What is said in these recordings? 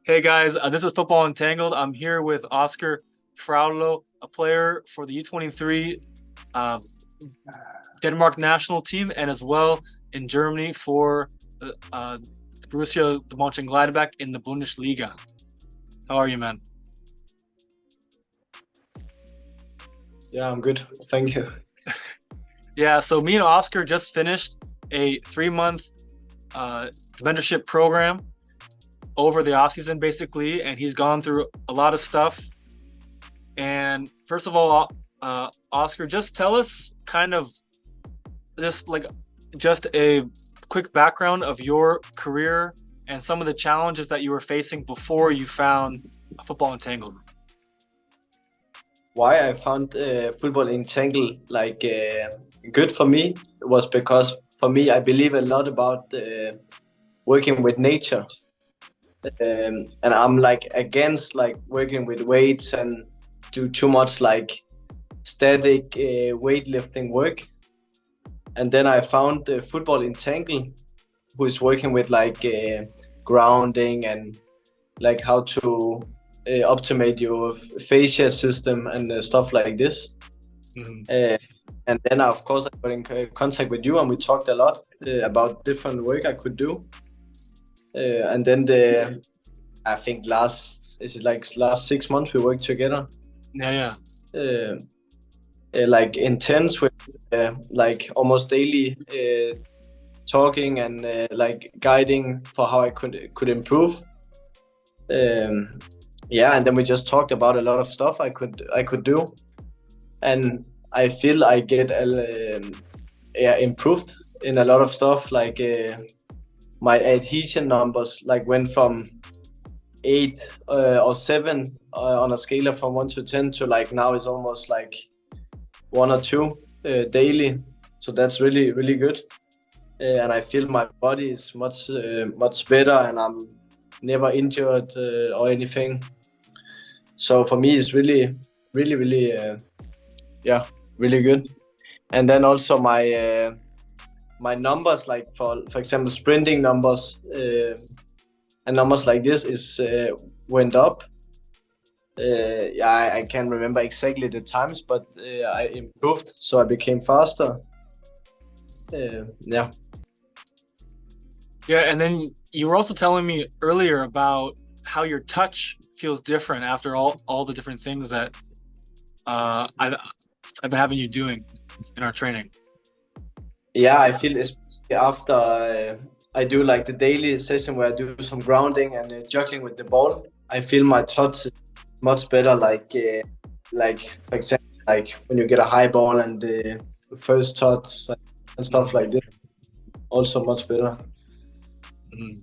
Hey guys, this is Football Entangled. I'm here with Oscar Fraudlo, a player for the U23 uh, Denmark national team, and as well in Germany for Borussia Mönchengladbach in the Bundesliga. How are you, man? Yeah, I'm good. Thank you. Yeah, so me and Oscar just finished a 3-month mentorship program over the off season, basically, and he's gone through a lot of stuff. And first of all, Oscar, just tell us kind of just like just a quick background of your career and some of the challenges that you were facing before you found Football Entangled. Why I found football in Tangle good for me was because for me I believe a lot about working with nature, and I'm like against like working with weights and do too much like static weightlifting work. And then I found football in Tangle, who is working with like grounding and like how to optimize your fascia system and stuff like this. Mhm. And then of course I got in contact with you and we talked a lot about different work I could do. And then I think last 6 months we worked together. Yeah, Uh, like intense with like almost daily talking and like guiding for how I could improve. Yeah, and then we just talked about a lot of stuff I could do, and I feel I get yeah, improved in a lot of stuff. Like my adhesion numbers like went from 8 or 7 on a scale from 1 to 10 to like now it's almost like 1 or 2 daily. So that's really really good, and I feel my body is much better, and I'm never injured or anything. So for me, it's really, really, really, yeah, really good. And then also my numbers, like for example, sprinting numbers and numbers like this is went up. Yeah, I can't remember exactly the times, but I improved, so I became faster. Yeah. yeah. And then you were also telling me earlier about how your touch feels different after all the different things that I've been having you doing in our training. Yeah, I feel especially after I do like the daily session where I do some grounding and juggling with the ball, I feel my touch is much better. Like for example, like when you get a high ball and the first touch and stuff like this, also much better. Mhm.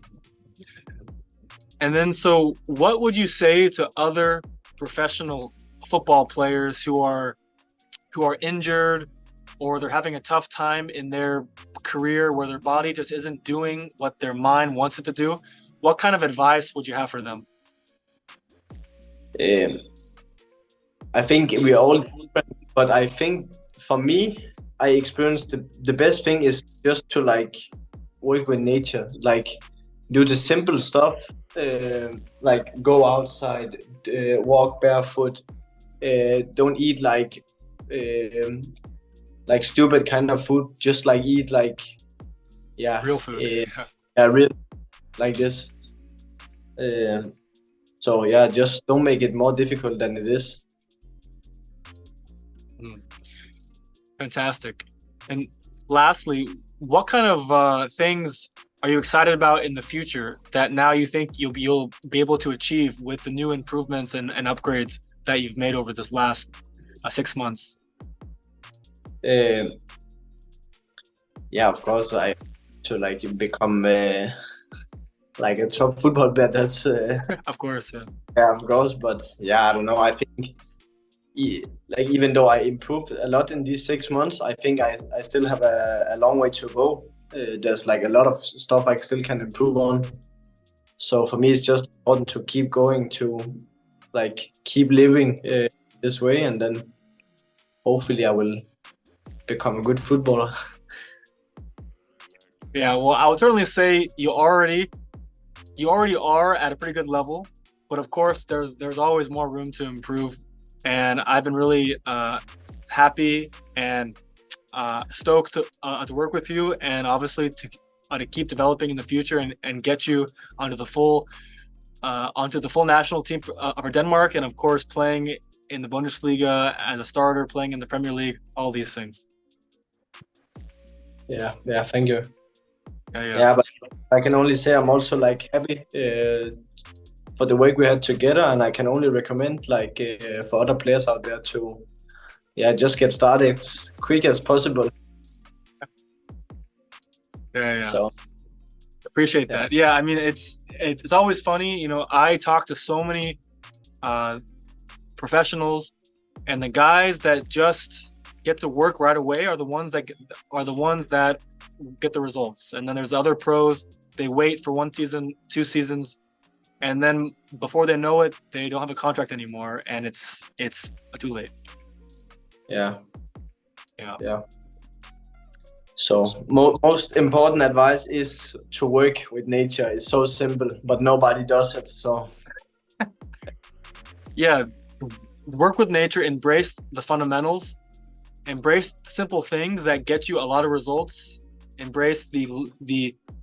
And then, so what would you say to other professional football players who are injured or they're having a tough time in their career where their body just isn't doing what their mind wants it to do? What kind of advice would you have for them? Um, I think we are all different, but I think for me, I experienced the best thing is just to like work with nature, like do the simple stuff, like go outside, walk barefoot, don't eat like stupid kind of food, just like eat like yeah, Real food. yeah, real like this. Uh, so yeah, just don't make it more difficult than it is. Mm, fantastic. And lastly, what kind of things are you excited about in the future that now you think you'll be able to achieve with the new improvements and upgrades that you've made over this last 6 months? Um yeah, of course, I to like become like a top football player. That's Of course, yeah. yeah, of course, but yeah, I don't know. I think like even though I improved a lot in these 6 months, I think I still have a long way to go. There's like a lot of stuff I still can improve on. So for me, it's just important to keep going to like keep living this way, and then hopefully I will become a good footballer. Yeah, well, I would certainly say you already are at a pretty good level. but of course, there's always more room to improve. And I've been really happy and stoked to work with you, and obviously to keep developing in the future and get you onto the full national team for Denmark, and of course playing in the Bundesliga as a starter, playing in the Premier League, all these things. Yeah, thank you. Yeah. But I can only say I'm also like happy for the work we had together, and I can only recommend like for other players out there to just get started as quick as possible. Yeah. So appreciate that. Yeah, I mean it's always funny, you know, I talk to so many professionals, and the guys that just get to work right away are the ones that get the results. And then there's other pros, they wait for 1 season, 2 seasons, and then before they know it, they don't have a contract anymore, and it's too late. Yeah. Yeah. So most important advice is to work with nature. It's so simple, but nobody does it. So yeah, work with nature, embrace the fundamentals, embrace the simple things that get you a lot of results, embrace the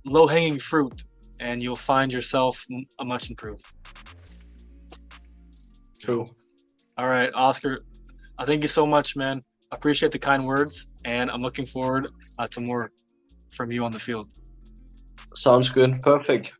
low-hanging fruit, and you'll find yourself a much improved. True. All right, Oscar, thank you so much, man. Appreciate the kind words, and I'm looking forward to more from you on the field. Sounds good. Perfect.